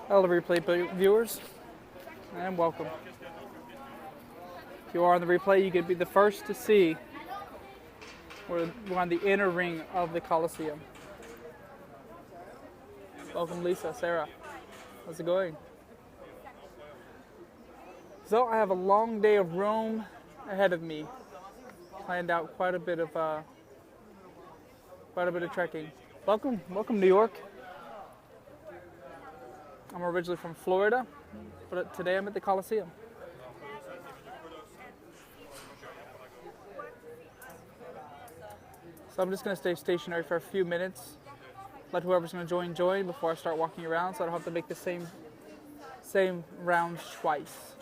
Hello, replay viewers, and welcome. If you are on the replay, you could be the first to see we're on the inner ring of the Coliseum. Welcome, Lisa, Sarah. How's it going? So I have a long day of Rome ahead of me. Planned out quite a bit of trekking. Welcome, New York. I'm originally from Florida, but today I'm at the Coliseum. So I'm just going to stay stationary for a few minutes, let whoever's going to join before I start walking around, so I don't have to make the same rounds twice.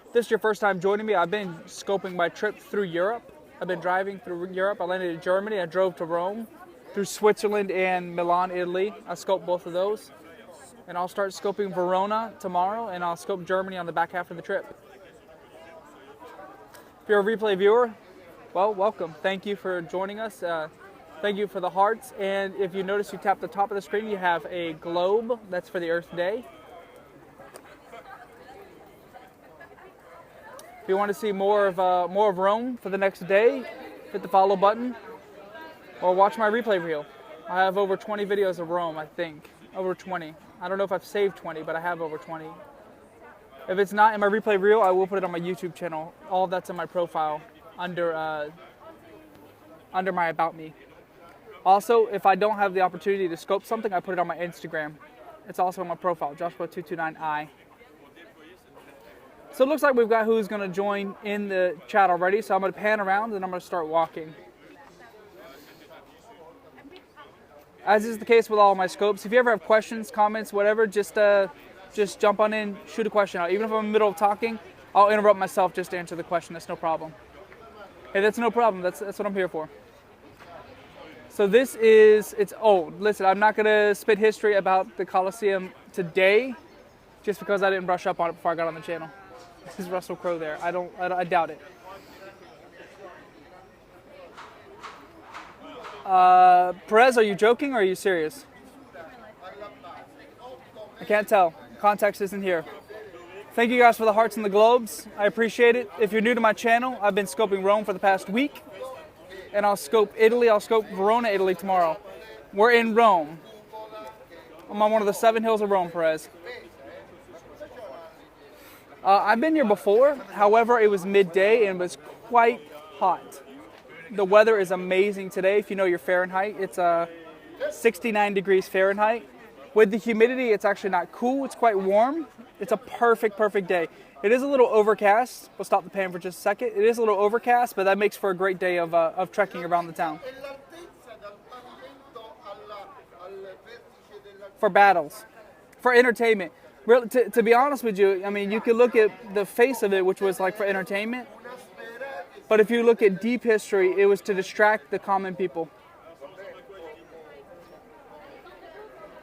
If this is your first time joining me, I've been scoping my trip through Europe. I've been driving through Europe. I landed in Germany. I drove to Rome, through Switzerland and Milan, Italy. I scoped both of those. And I'll start scoping Verona tomorrow, and I'll scope Germany on the back half of the trip. If you're a replay viewer, well, welcome. Thank you for joining us. Thank you for the hearts. And if you notice, you tap the top of the screen, you have a globe. That's for the Earth Day. If you want to see more of Rome for the next day, hit the follow button or watch my replay reel. I have over 20 videos of Rome, I think. Over 20. I don't know if I've saved 20, but I have over 20. If it's not in my replay reel, I will put it on my YouTube channel. All of that's in my profile under my About Me. Also, if I don't have the opportunity to scope something, I put it on my Instagram. It's also on my profile, Joshua229i. So it looks like we've got who's going to join in the chat already. So I'm going to pan around and I'm going to start walking. As is the case with all my scopes, if you ever have questions, comments, whatever, just jump on in, shoot a question out. Even if I'm in the middle of talking, I'll interrupt myself just to answer the question. That's no problem. Hey, that's no problem. That's what I'm here for. So it's old. Listen, I'm not going to spit history about the Coliseum today just because I didn't brush up on it before I got on the channel. This is Russell Crowe there. I doubt it. Perez, are you joking or are you serious? I can't tell. Context isn't here. Thank you guys for the hearts and the globes. I appreciate it. If you're new to my channel, I've been scoping Rome for the past week. And I'll scope Italy. I'll scope Verona, Italy tomorrow. We're in Rome. I'm on one of the 7 hills of Rome, Perez. I've been here before. However, it was midday and it was quite hot. The weather is amazing today. If you know your Fahrenheit, it's 69 degrees Fahrenheit. With the humidity, it's actually not cool. It's quite warm. It's a perfect day. It is a little overcast. We'll stop the pan for just a second. It is a little overcast, but that makes for a great day of trekking around the town. For battles, for entertainment. To be honest with you, I mean, you could look at the face of it, which was like for entertainment. But if you look at deep history, it was to distract the common people,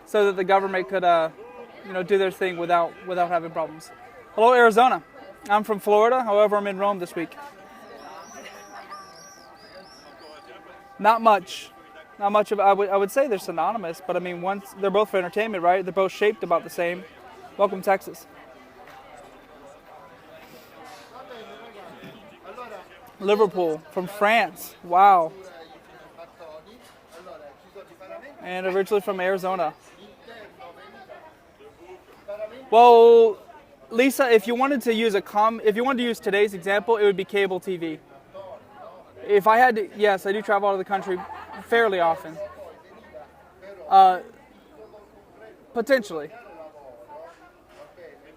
so that the government could, do their thing without having problems. Hello, Arizona. I'm from Florida. However, I'm in Rome this week. Not much. I would say they're synonymous, but I mean, once they're both for entertainment, right? They're both shaped about the same. Welcome, Texas. Liverpool, from France. Wow. And originally from Arizona. Well, Lisa, if you wanted to use today's example, it would be cable TV. If I had to, yes, I do travel out of the country fairly often. Potentially.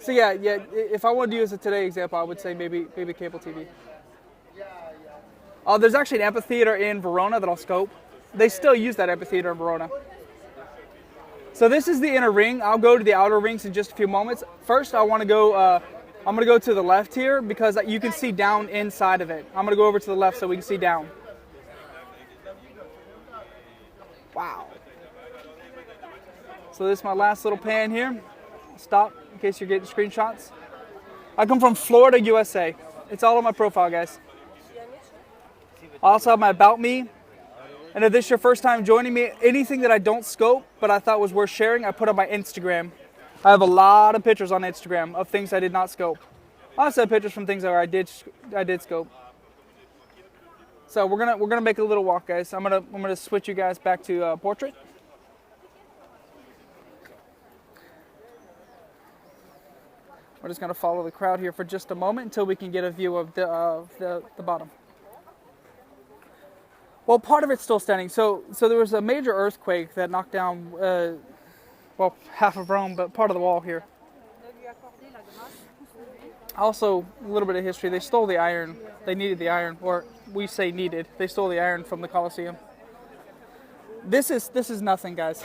So yeah, if I wanted to use a today example, I would say maybe cable TV. There's actually an amphitheater in Verona that I'll scope. They still use that amphitheater in Verona. So this is the inner ring. I'll go to the outer rings in just a few moments. First, I'm going to go to the left here because you can see down inside of it. I'm going to go over to the left so we can see down. Wow. So this is my last little pan here. Stop in case you're getting screenshots. I come from Florida, USA. It's all on my profile, guys. I also have my About Me. And if this is your first time joining me, anything that I don't scope but I thought was worth sharing, I put on my Instagram. I have a lot of pictures on Instagram of things I did not scope. I also have pictures from things that I did scope. So we're gonna make a little walk, guys. I'm gonna switch you guys back to portrait. We're just gonna follow the crowd here for just a moment until we can get a view of the bottom. Well, part of it's still standing. So there was a major earthquake that knocked down, well, half of Rome, but part of the wall here. Also, a little bit of history. They stole the iron. They needed the iron, or we say needed. They stole the iron from the Coliseum. This is nothing, guys.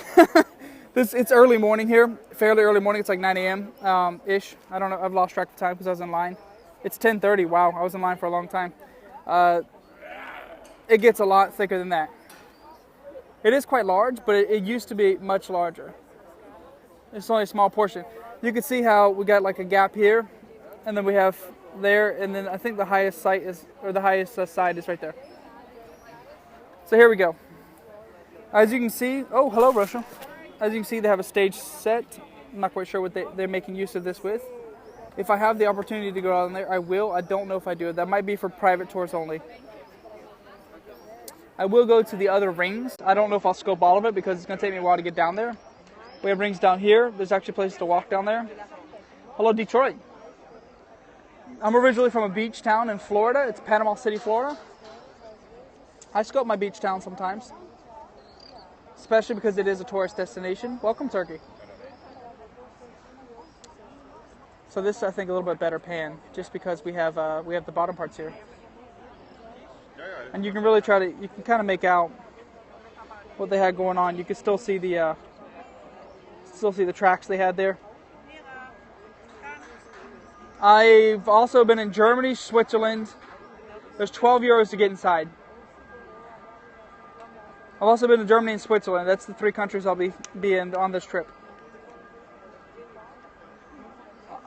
It's early morning here, fairly early morning. It's like 9 a.m. Ish. I don't know. I've lost track of time because I was in line. It's 10:30. Wow, I was in line for a long time. It gets a lot thicker than that. It is quite large, but it used to be much larger. It's only a small portion. You can see how we got like a gap here, and then we have there, and then I think the highest site is, or the highest side is right there. So here we go. As you can see, oh, hello, Russia. As you can see, they have a stage set. I'm not quite sure what they're making use of this with. If I have the opportunity to go out there, I will. I don't know if I do it. That might be for private tours only. I will go to the other rings. I don't know if I'll scope all of it because it's going to take me a while to get down there. We have rings down here. There's actually places to walk down there. Hello, Detroit. I'm originally from a beach town in Florida. It's Panama City, Florida. I scope my beach town sometimes, especially because it is a tourist destination. Welcome, Turkey. So this is, I think, a little bit better pan, just because we have the bottom parts here. And you can really you can kind of make out what they had going on. You can still see the tracks they had there. I've also been in Germany, Switzerland. There's 12 euros to get inside. I've also been to Germany and Switzerland. That's the 3 countries I'll be in on this trip.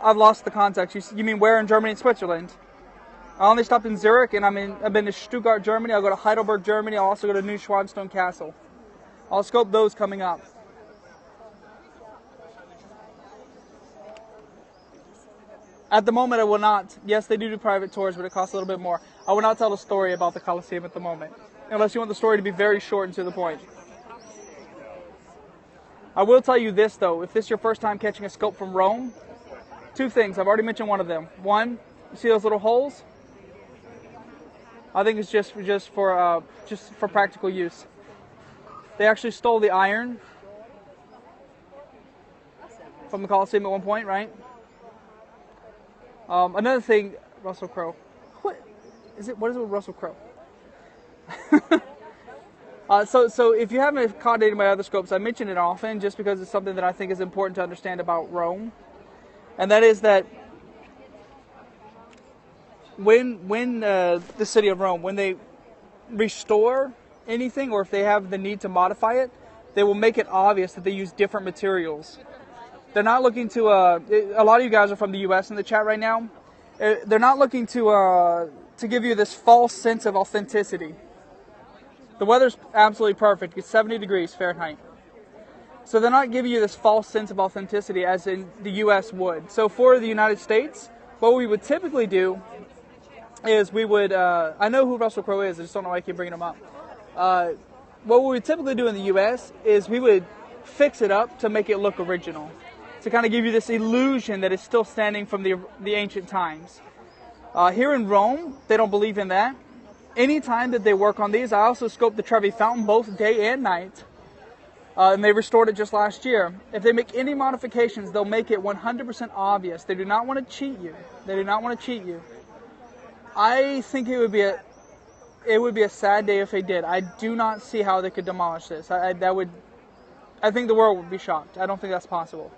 I've lost the context. You mean where in Germany and Switzerland? I only stopped in Zurich, and I've been to Stuttgart, Germany. I'll go to Heidelberg, Germany. I'll also go to Neuschwanstein Castle. I'll scope those coming up. At the moment, I will not. Yes, they do private tours, but it costs a little bit more. I will not tell the story about the Coliseum at the moment, unless you want the story to be very short and to the point. I will tell you this, though. If this is your first time catching a scope from Rome, 2 things. I've already mentioned one of them. One, you see those little holes? I think it's just for practical use. They actually stole the iron from the Coliseum at one point, right? Another thing, Russell Crowe. What is it with Russell Crowe? So if you haven't caught any of my other scopes, I mention it often just because it's something that I think is important to understand about Rome, and that is that when the city of Rome, when they restore anything, or if they have the need to modify it, they will make it obvious that they use different materials. They're not looking to, a lot of you guys are from the U.S. in the chat right now. They're not looking to give you this false sense of authenticity. The weather's absolutely perfect. It's 70 degrees Fahrenheit. So they're not giving you this false sense of authenticity as in the U.S. would. So for the United States, what we would typically do is we would, I know who Russell Crowe is, I just don't know why I keep bringing him up. What we would typically do in the U.S. is we would fix it up to make it look original, to kind of give you this illusion that it's still standing from the ancient times. Here in Rome, they don't believe in that. Anytime that they work on these, I also scoped the Trevi Fountain both day and night, and they restored it just last year. If they make any modifications, they'll make it 100% obvious. They do not want to cheat you. They do not want to cheat you. I think it would be a sad day if they did. I do not see how they could demolish this. I think the world would be shocked. I don't think that's possible.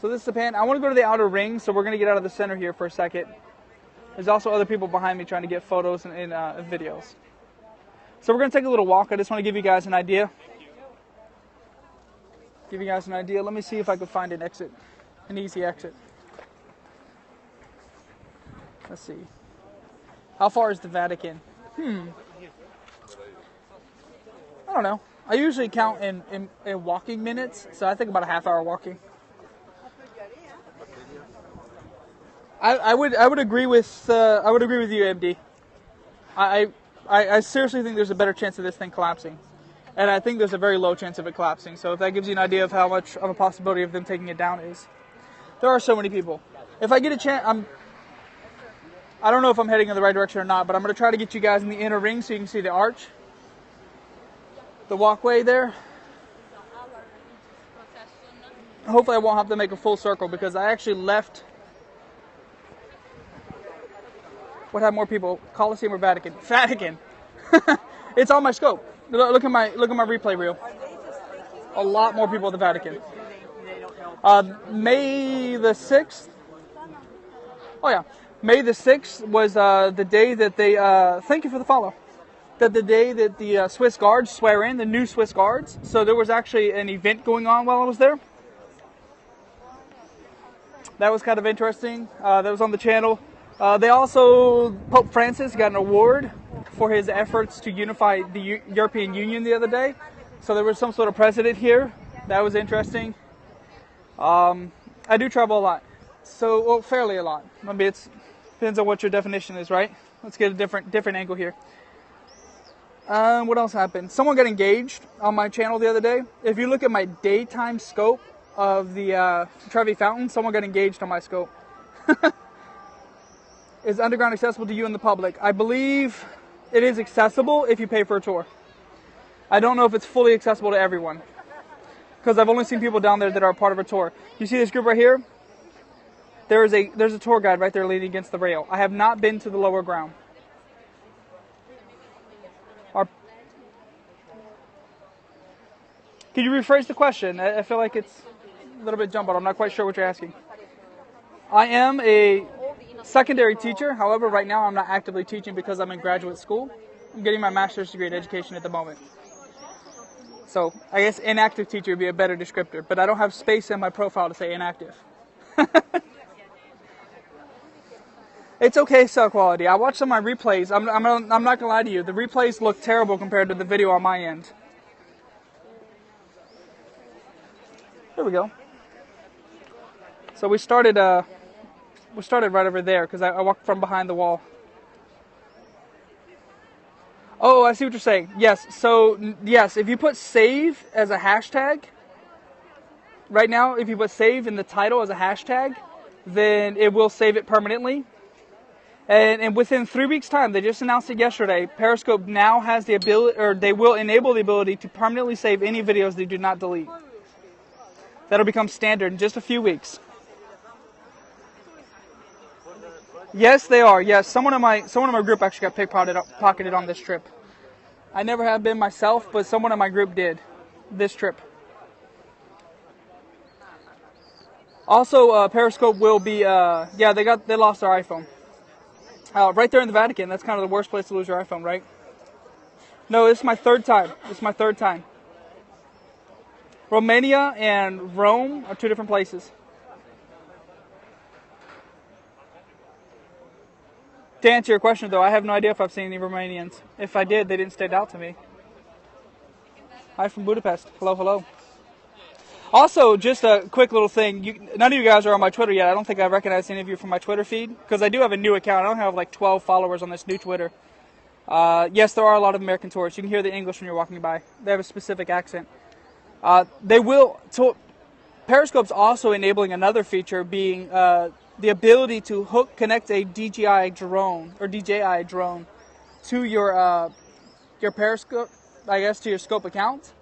So this is the pan. I want to go to the outer ring, so we're going to get out of the center here for a second. There's also other people behind me trying to get photos and videos. So we're going to take a little walk. I just want to give you guys an idea. Let me see if I can find an exit, an easy exit. Let's see. How far is the Vatican? I don't know. I usually count in walking minutes, so I think about a half hour walking. I would agree with you, MD. I seriously think there's a better chance of this thing collapsing, and I think there's a very low chance of it collapsing. So if that gives you an idea of how much of a possibility of them taking it down is, there are so many people. If I get a chance, I don't know if I'm heading in the right direction or not, but I'm going to try to get you guys in the inner ring so you can see the arch, the walkway there. Hopefully I won't have to make a full circle because I actually left. What had more people, Coliseum or Vatican? Vatican. It's on my scope. Look at my replay reel. A lot more people at the Vatican. May the 6th. Oh yeah. May the 6th was the day that they, thank you for the follow, that the day that the Swiss guards swear in, the new Swiss guards. So there was actually an event going on while I was there. That was kind of interesting. That was on the channel. They also, Pope Francis got an award for his efforts to unify the European Union the other day. So there was some sort of president here. That was interesting. I do travel a lot. So, well, fairly a lot. Maybe it's depends on what your definition is, right? Let's get a different angle here. What else happened? Someone got engaged on my channel the other day. If you look at my daytime scope of the Trevi Fountain, someone got engaged on my scope. Is underground accessible to you and the public? I believe it is accessible if you pay for a tour. I don't know if it's fully accessible to everyone, because I've only seen people down there that are a part of a tour. You see this group right here? There's a tour guide right there leaning against the rail. I have not been to the lower ground. Could you rephrase the question? I feel like it's a little bit jumbled. I'm not quite sure what you're asking. I am a secondary teacher. However, right now I'm not actively teaching because I'm in graduate school. I'm getting my master's degree in education at the moment. So I guess inactive teacher would be a better descriptor, but I don't have space in my profile to say inactive. It's okay, cell quality. I watched some of my replays. I'm not gonna lie to you. The replays look terrible compared to the video on my end. There we go. So we started right over there because I walked from behind the wall. Oh, I see what you're saying. Yes. So yes, if you put save as a hashtag, right now, if you put save in the title as a hashtag, then it will save it permanently. And within 3 weeks' time, they just announced it yesterday, Periscope now has the ability, or they will enable the ability to permanently save any videos they do not delete. That'll become standard in just a few weeks. Yes, they are. Yes, someone in my group actually got pickpocketed on this trip. I never have been myself, but someone in my group did this trip. Also, Periscope will be, they lost their iPhone. Right there in the Vatican. That's kind of the worst place to lose your iPhone, right? No, this is my third time. Romania and Rome are two different places. To answer your question, though, I have no idea if I've seen any Romanians. If I did, they didn't stand out to me. Hi from Budapest. Hello, hello. Also, just a quick little thing. None of you guys are on my Twitter yet. I don't think I recognize any of you from my Twitter feed, because I do have a new account. I don't have like 12 followers on this new Twitter. Yes, there are a lot of American tourists. You can hear the English when you're walking by. They have a specific accent. Periscope's also enabling another feature, being the ability to connect a DJI drone to your Periscope, I guess, to your Scope account.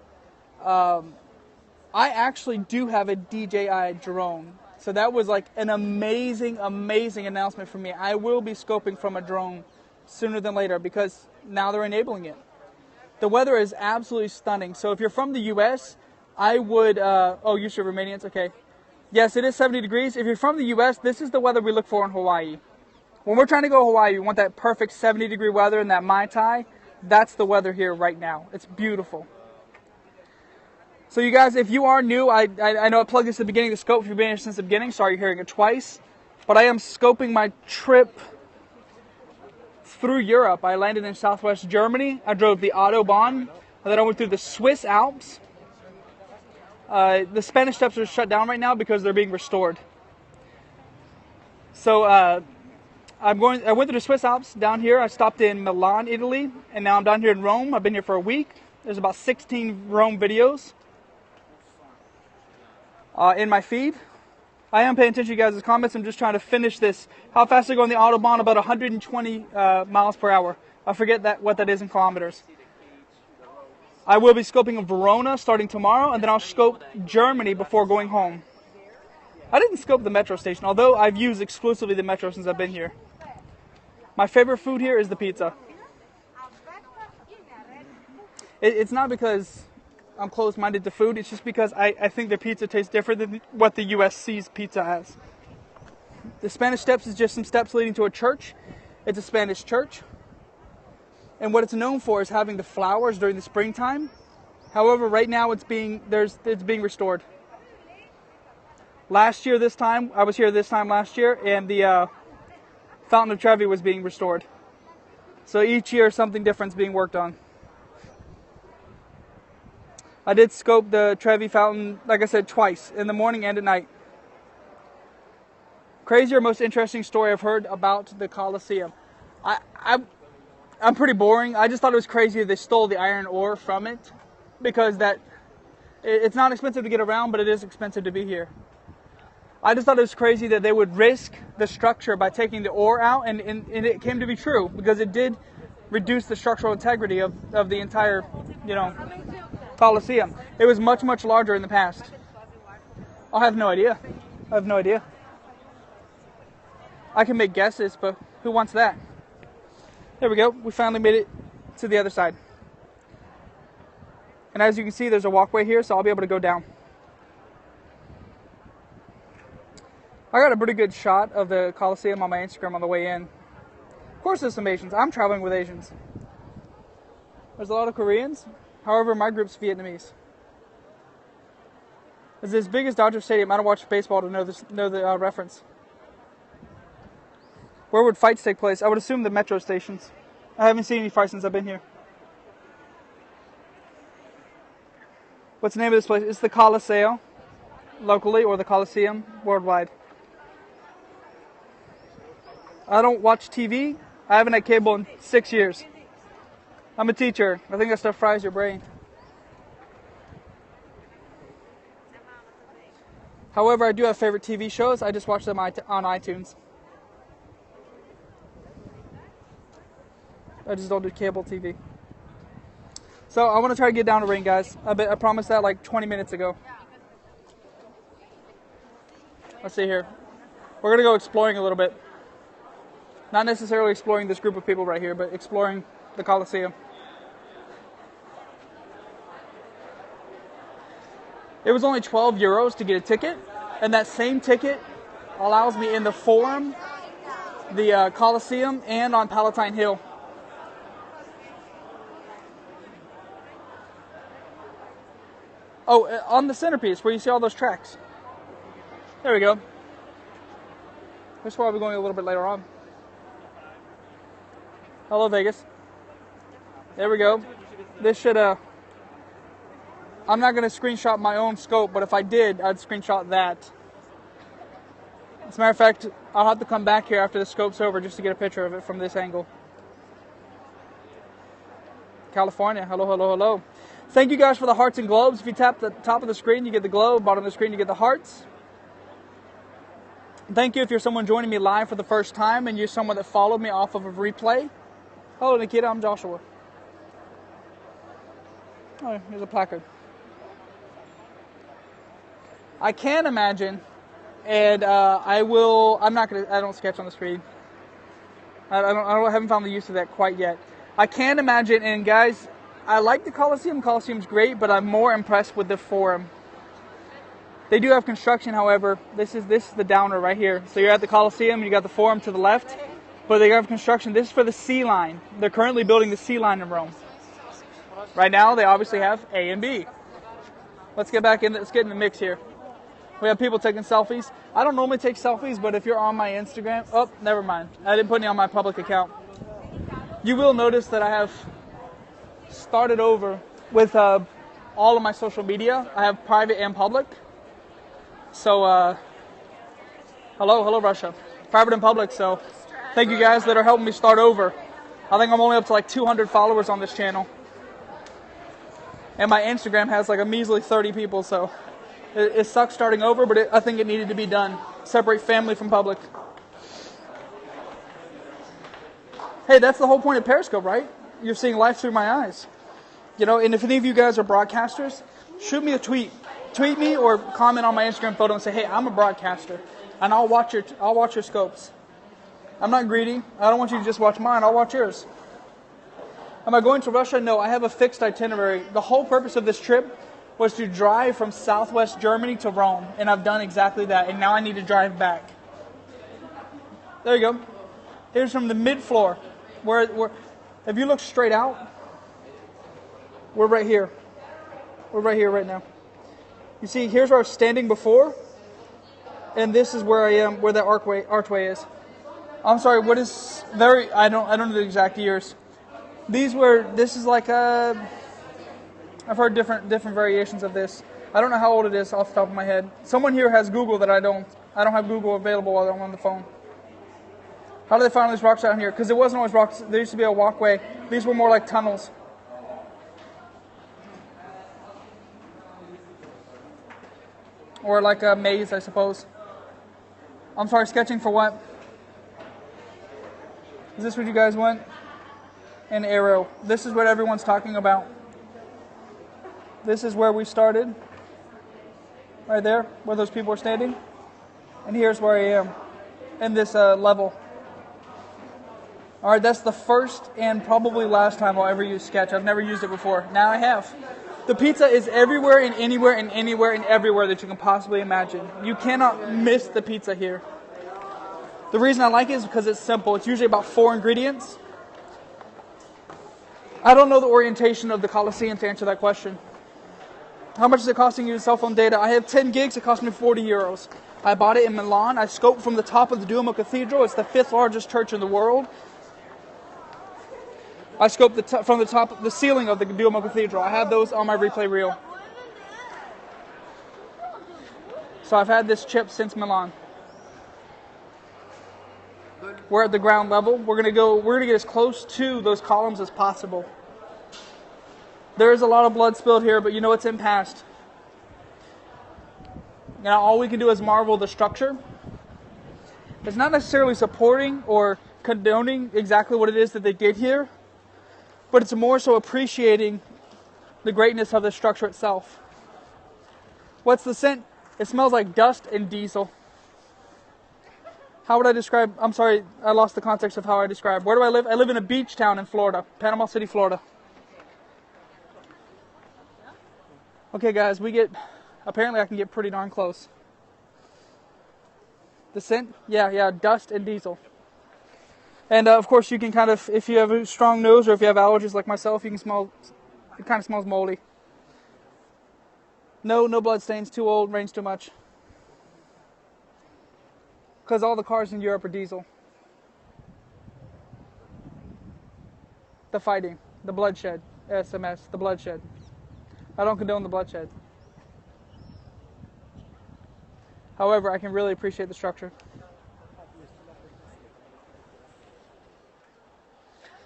I actually do have a DJI drone. So that was like an amazing, amazing announcement for me. I will be scoping from a drone sooner than later because now they're enabling it. The weather is absolutely stunning. So if you're from the U.S., I would... you should Romanians? Okay. Yes, it is 70 degrees. If you're from the U.S., this is the weather we look for in Hawaii. When we're trying to go to Hawaii, we want that perfect 70-degree weather and that Mai Tai. That's the weather here right now. It's beautiful. So you guys, if you are new, I know I plugged this at the beginning of the scope. If you've been here since the beginning, sorry you're hearing it twice. But I am scoping my trip through Europe. I landed in southwest Germany. I drove the Autobahn And then I went through the Swiss Alps. The Spanish Steps are shut down right now because they're being restored. So I went through the Swiss Alps down here. I stopped in Milan, Italy, and now I'm down here in Rome. I've been here for a week. There's about 16 Rome videos in my feed. I am paying attention to you guys' comments. I'm just trying to finish this. How fast I go on the Autobahn? About 120 miles per hour. I forget what that is in kilometers. I will be scoping Verona starting tomorrow, and then I'll scope Germany before going home. I didn't scope the metro station, although I've used exclusively the metro since I've been here. My favorite food here is the pizza. It's not because I'm closed-minded to food. It's just because I think their pizza tastes different than what the U.S. sees pizza as. The Spanish Steps is just some steps leading to a church. It's a Spanish church. And what it's known for is having the flowers during the springtime. However, right now it's being restored. Last year, this time, I was here this time last year, and the Fountain of Trevi was being restored. So each year something different is being worked on. I did scope the Trevi Fountain, like I said, twice, in the morning and at night. Crazier, most interesting story I've heard about the Coliseum. I'm pretty boring. I just thought it was crazy that they stole the iron ore from it, because it's not expensive to get around, but it is expensive to be here. I just thought it was crazy that they would risk the structure by taking the ore out, and it came to be true, because it did reduce the structural integrity of the entire, Coliseum. It was much, much larger in the past. I have no idea. I can make guesses, but who wants that? There we go. We finally made it to the other side. And as you can see, there's a walkway here, so I'll be able to go down. I got a pretty good shot of the Coliseum on my Instagram on the way in. Of course there's some Asians. I'm traveling with Asians. There's a lot of Koreans. However, my group's Vietnamese. It's as big as Dodger Stadium. I don't watch baseball to know the reference. Where would fights take place? I would assume the metro stations. I haven't seen any fights since I've been here. What's the name of this place? It's the Coliseum, locally, or the Coliseum, worldwide. I don't watch TV. I haven't had cable in 6 years. I'm a teacher. I think that stuff fries your brain. However, I do have favorite TV shows. I just watch them on iTunes. I just don't do cable TV. So I want to try to get down to ring, guys. I promised that like 20 minutes ago. Let's see here. We're going to go exploring a little bit. Not necessarily exploring this group of people right here, but exploring the Coliseum. It was only 12 euros to get a ticket, and that same ticket allows me in the Forum, the Coliseum, and on Palatine Hill. Oh, on the centerpiece where you see all those tracks. There we go. This is where I'll be going a little bit later on. Hello, Vegas. There we go. This should, I'm not going to screenshot my own scope, but if I did, I'd screenshot that. As a matter of fact, I'll have to come back here after the scope's over just to get a picture of it from this angle. California, hello, hello, hello. Thank you guys for the hearts and globes. If you tap the top of the screen, you get the globe. Bottom of the screen, you get the hearts. Thank you if you're someone joining me live for the first time and you're someone that followed me off of a replay. Hello, Nikita. I'm Joshua. Oh, here's a placard. I can imagine, and I don't sketch on the screen. I haven't found the use of that quite yet. I can imagine, and guys, I like the Coliseum. Coliseum's great, but I'm more impressed with the Forum. They do have construction, however. This is the downer right here. So you're at the Coliseum, and you got the Forum to the left, but they have construction. This is for the C line. They're currently building the C line in Rome. Right now, they obviously have A and B. Let's get back in. Let's get in the mix here. We have people taking selfies. I don't normally take selfies, but if you're on my Instagram, oh, never mind. I didn't put any on my public account. You will notice that I have started over with all of my social media. I have private and public. So, hello Russia. Private and public, so thank you guys that are helping me start over. I think I'm only up to like 200 followers on this channel. And my Instagram has like a measly 30 people, so it sucks starting over, but I think it needed to be done. Separate family from public. Hey, that's the whole point of Periscope, right? You're seeing life through my eyes. You know, and if any of you guys are broadcasters, shoot me a tweet. Tweet me or comment on my Instagram photo and say, hey, I'm a broadcaster. And I'll watch your scopes. I'm not greedy. I don't want you to just watch mine. I'll watch yours. Am I going to Russia? No, I have a fixed itinerary. The whole purpose of this trip was to drive from southwest Germany to Rome. And I've done exactly that. And now I need to drive back. There you go. Here's from the mid-floor. Where, if you look straight out, we're right here. We're right here right now. You see, here's where I was standing before. And this is where I am, where that archway is. I'm sorry, what is I don't know the exact years. This is like I've heard different variations of this. I don't know how old it is off the top of my head. Someone here has Google that I don't have Google available while I'm on the phone. How did they find these rocks out here? Because it wasn't always rocks. There used to be a walkway. These were more like tunnels. Or like a maze, I suppose. I'm sorry, sketching for what? Is this what you guys want? An arrow. This is what everyone's talking about. This is where we started. Right there, where those people are standing. And here's where I am. In this level. Alright, that's the first and probably last time I'll ever use Sketch. I've never used it before. Now I have. The pizza is everywhere and anywhere and anywhere and everywhere that you can possibly imagine. You cannot miss the pizza here. The reason I like it is because it's simple. It's usually about 4 ingredients. I don't know the orientation of the Coliseum to answer that question. How much is it costing you cell phone data? I have 10 gigs. It cost me 40 euros. I bought it in Milan. I scoped from the top of the Duomo Cathedral. It's the 5th largest church in the world. I scoped from the top, the ceiling of the Duomo Cathedral. I have those on my replay reel. So I've had this chip since Milan. We're at the ground level. We're gonna get as close to those columns as possible. There is a lot of blood spilled here, but you know it's in past. Now all we can do is marvel the structure. It's not necessarily supporting or condoning exactly what it is that they did here, but it's more so appreciating the greatness of the structure itself. What's the scent? It smells like dust and diesel. How would I describe? I'm sorry, I lost the context of how I describe. Where do I live? I live in a beach town in Florida, Panama City, Florida. Okay, guys, apparently I can get pretty darn close. The scent? Yeah, dust and diesel. And of course, you can kind of, if you have a strong nose or if you have allergies like myself, you can smell. It kind of smells moldy. No blood stains. Too old. Rains too much. Because all the cars in Europe are diesel. The fighting, the bloodshed, SMS, the bloodshed. I don't condone the bloodshed. However, I can really appreciate the structure.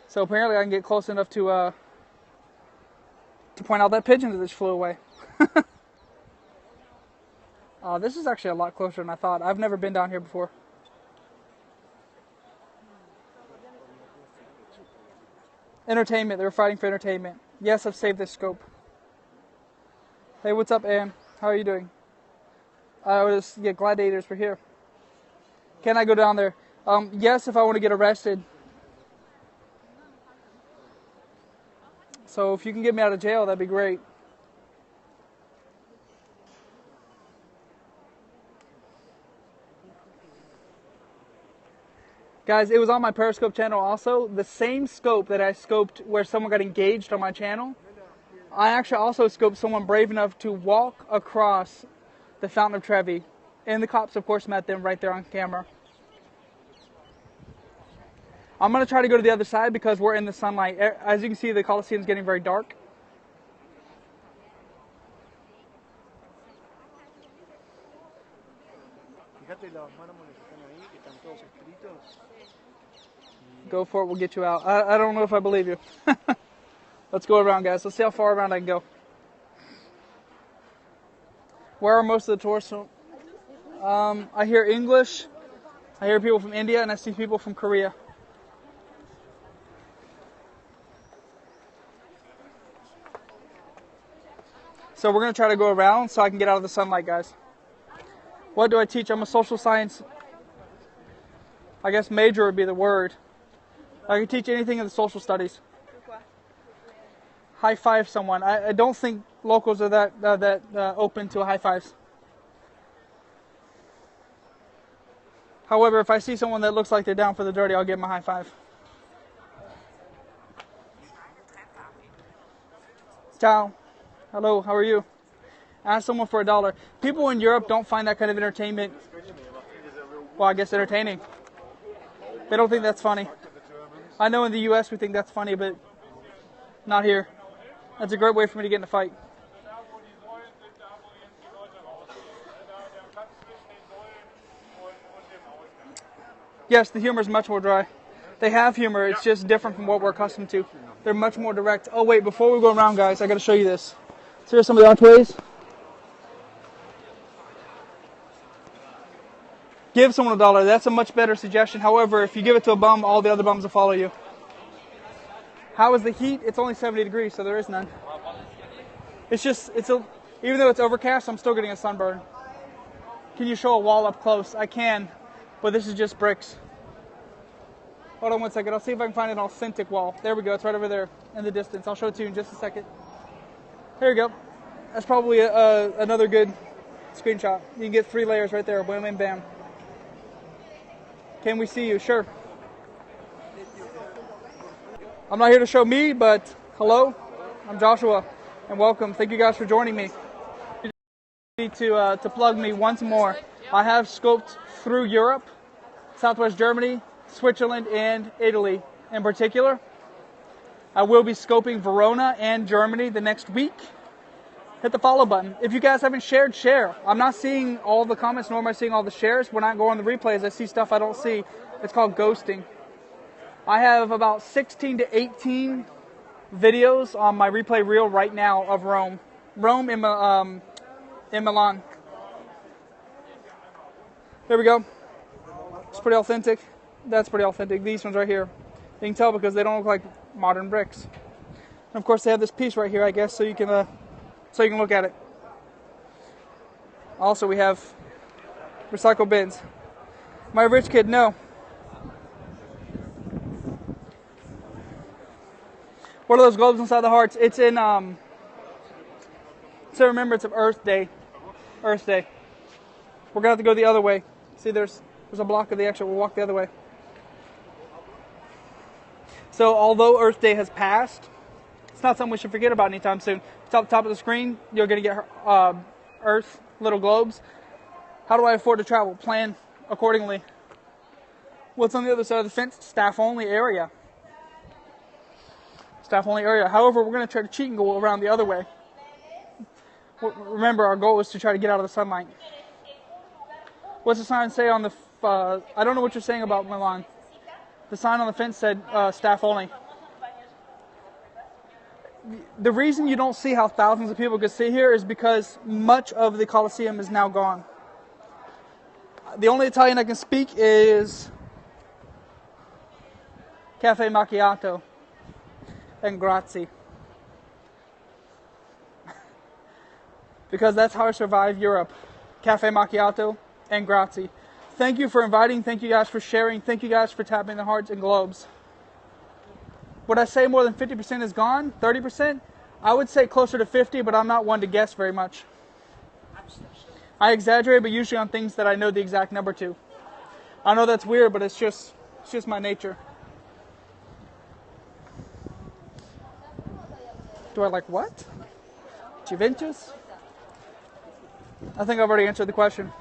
So apparently I can get close enough to point out that pigeon that just flew away. This is actually a lot closer than I thought. I've never been down here before. Entertainment. They were fighting for entertainment. Yes, I've saved this scope. Hey, what's up, Ann? How are you doing? Gladiators were here. Can I go down there? Yes, if I want to get arrested. So if you can get me out of jail, that'd be great. Guys, it was on my Periscope channel also. The same scope that I scoped where someone got engaged on my channel. I actually also scoped someone brave enough to walk across the Fountain of Trevi. And the cops, of course, met them right there on camera. I'm going to try to go to the other side because we're in the sunlight. As you can see, the Coliseum is getting very dark. Go for it, we'll get you out. I don't know if I believe you. Let's go around, guys. Let's see how far around I can go. Where are most of the tourists? I hear English. I hear people from India, and I see people from Korea. So we're going to try to go around so I can get out of the sunlight, guys. What do I teach? I'm a social science, I guess major would be the word. I can teach anything in the social studies. High five someone. I don't think locals are that open to high fives. However, if I see someone that looks like they're down for the dirty, I'll give them a high five. Ciao. Hello, how are you? Ask someone for $1. People in Europe don't find that kind of entertainment, well, I guess entertaining. They don't think that's funny. I know in the US we think that's funny, but not here. That's a great way for me to get in a fight. Yes, the humor is much more dry. They have humor, it's just different from what we're accustomed to. They're much more direct. Oh wait, before we go around, guys, I gotta show you this. So here's some of the entrees. Give someone $1. That's a much better suggestion. However, if you give it to a bum, all the other bums will follow you. How is the heat? It's only 70 degrees, so there is none. Even though it's overcast, I'm still getting a sunburn. Can you show a wall up close? I can, but this is just bricks. Hold on one second. I'll see if I can find an authentic wall. There we go. It's right over there in the distance. I'll show it to you in just a second. There you go. That's probably another good screenshot. You can get 3 layers right there. Bam, bam, bam. Can we see you? Sure. I'm not here to show me, but hello. I'm Joshua, and welcome. Thank you guys for joining me. To plug me once more. I have scoped through Europe, Southwest Germany, Switzerland, and Italy in particular. I will be scoping Verona and Germany the next week. Hit the follow button. If you guys haven't shared, share. I'm not seeing all the comments, nor am I seeing all the shares. When I go on the replays, I see stuff I don't see. It's called ghosting. I have about 16 to 18 videos on my replay reel right now of Rome. Rome in Milan. There we go. It's pretty authentic. That's pretty authentic. These ones right here. You can tell because they don't look like modern bricks. And of course they have this piece right here, I guess, so you can look at it. Also we have recycle bins. Am I a rich kid? No. What are those globes inside the hearts? It's in it's a remembrance of Earth Day. Earth Day. We're gonna have to go the other way. See, there's a block of the exit. We'll walk the other way. So although Earth Day has passed, it's not something we should forget about anytime soon. It's up top of the screen. You're going to get Earth, little globes. How do I afford to travel? Plan accordingly. What's on the other side of the fence? Staff only area. Staff only area. However, we're going to try to cheat and go around the other way. Remember, our goal is to try to get out of the sunlight. What's the sign say on the... I don't know what you're saying about Milan. The sign on the fence said staff only. The reason you don't see how thousands of people could sit here is because much of the Coliseum is now gone. The only Italian I can speak is caffè macchiato and grazie. Because that's how I survive Europe. Caffè macchiato and grazie. Thank you for inviting. Thank you guys for sharing. Thank you guys for tapping the hearts and globes. Would I say more than 50% is gone? 30%? I would say closer to 50, but I'm not one to guess very much. I exaggerate, but usually on things that I know the exact number to. I know that's weird, but it's just my nature. Do I like what? Juventus? I think I've already answered the question.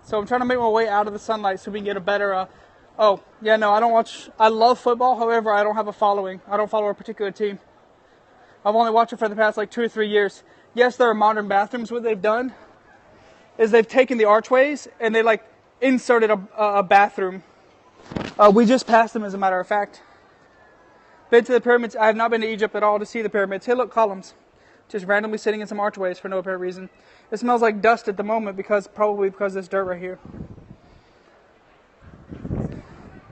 So I'm trying to make my way out of the sunlight so we can get a better... I don't watch... I love football, however, I don't have a following. I don't follow a particular team. I've only watched it for the past like 2 or 3 years. Yes, there are modern bathrooms. What they've done is they've taken the archways and they like inserted a bathroom. We just passed them, as a matter of fact. Been to the pyramids. I have not been to Egypt at all to see the pyramids. Hey, look, columns. Just randomly sitting in some archways for no apparent reason. It smells like dust at the moment probably because of this dirt right here.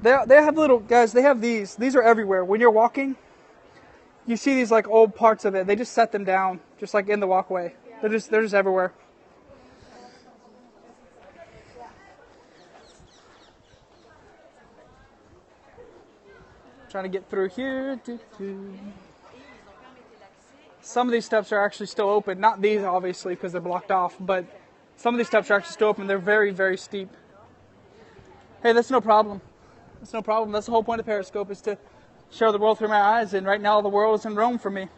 They have little, guys, they have these. These are everywhere. When you're walking, you see these like old parts of it. They just set them down, just like in the walkway. They're just everywhere. Trying to get through here. Some of these steps are actually still open. Not these, obviously, because they're blocked off. But some of these steps are actually still open. They're very, very steep. Hey, that's no problem. That's no problem. That's the whole point of Periscope, is to show the world through my eyes. And right now, the world is in Rome for me.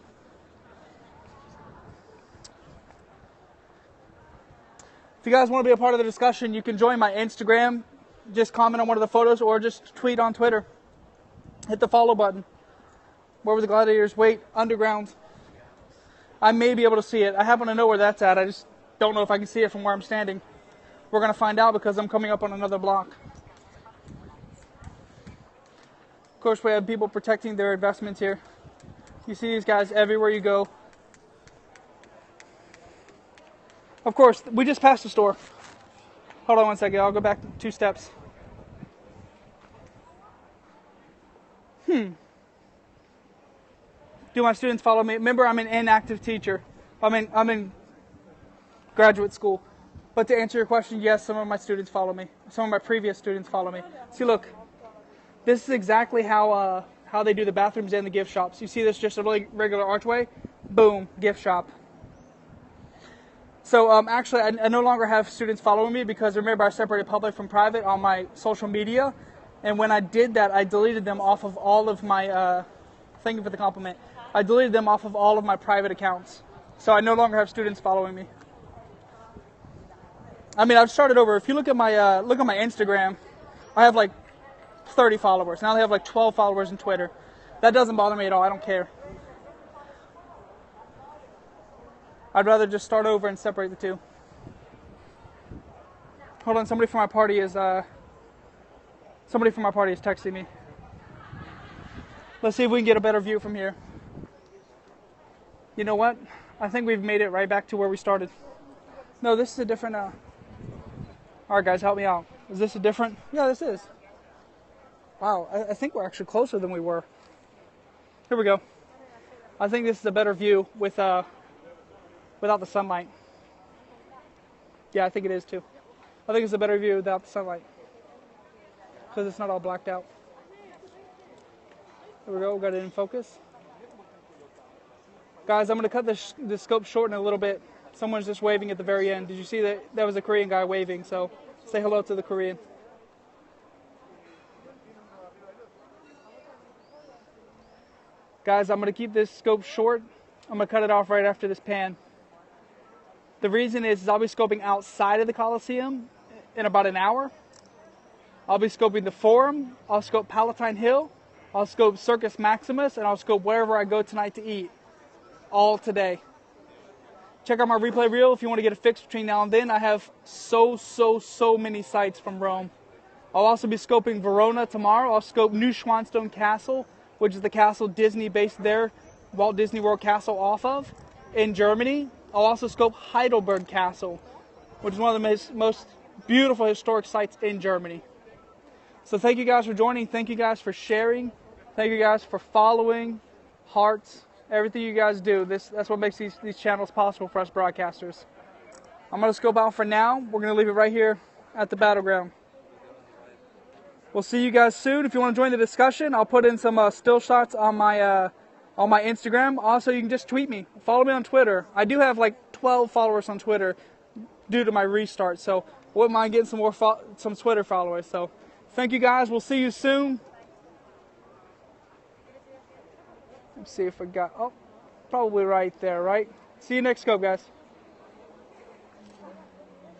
If you guys want to be a part of the discussion, you can join my Instagram. Just comment on one of the photos or just tweet on Twitter. Hit the follow button. Where were the gladiators? Wait, underground. I may be able to see it. I happen to know where that's at. I just don't know if I can see it from where I'm standing. We're going to find out because I'm coming up on another block. Of course, we have people protecting their investments here. You see these guys everywhere you go. Of course, we just passed the store. Hold on one second. I'll go back 2 steps. Do my students follow me? Remember, I'm an inactive teacher. I'm in graduate school. But to answer your question, yes, some of my students follow me. Some of my previous students follow me. See, look. This is exactly how they do the bathrooms and the gift shops. You see this, just a really regular archway? Boom, gift shop. So actually, I no longer have students following me because, remember, I separated public from private on my social media. And when I did that, I deleted them off of all of my, thank you for the compliment. I deleted them off of all of my private accounts. So I no longer have students following me. I mean, I've started over. If you look at my Instagram, I have like 30 followers. Now they have like 12 followers on Twitter. That doesn't bother me at all. I don't care. I'd rather just start over and separate the two. Hold on, somebody from my party is texting me. Let's see if we can get a better view from here. You know what? I think we've made it right back to where we started. No, this is a different... Alright guys, help me out. Is this a different... Yeah, this is. Wow, I think we're actually closer than we were. Here we go. I think this is a better view without the sunlight. Yeah, I think it is too. I think it's a better view without the sunlight. Because it's not all blacked out. There we go, got it in focus. Guys, I'm going to cut the scope short in a little bit. Someone's just waving at the very end. Did you see that? That was a Korean guy waving, so say hello to the Korean. Guys, I'm going to keep this scope short. I'm going to cut it off right after this pan. The reason is I'll be scoping outside of the Coliseum in about an hour. I'll be scoping the Forum. I'll scope Palatine Hill. I'll scope Circus Maximus. And I'll scope wherever I go tonight to eat. All today. Check out my replay reel if you want to get a fix between now and then. I have so many sites from Rome. I'll also be scoping Verona tomorrow. I'll scope New Schwanstone Castle, which is the castle Disney based their Walt Disney World Castle off of in Germany. I'll also scope Heidelberg Castle, which is one of the most beautiful historic sites in Germany. So thank you guys for joining. Thank you guys for sharing. Thank you guys for following, hearts, everything you guys do. That's what makes these channels possible for us broadcasters. I'm going to scope out for now. We're going to leave it right here at the battleground. We'll see you guys soon. If you want to join the discussion, I'll put in some still shots on my Instagram. Also, you can just tweet me. Follow me on Twitter. I do have like 12 followers on Twitter due to my restart, so I wouldn't mind getting some Twitter followers. So thank you guys. We'll see you soon. Let's see if I got... Oh, probably right there, right? See you next scope, guys.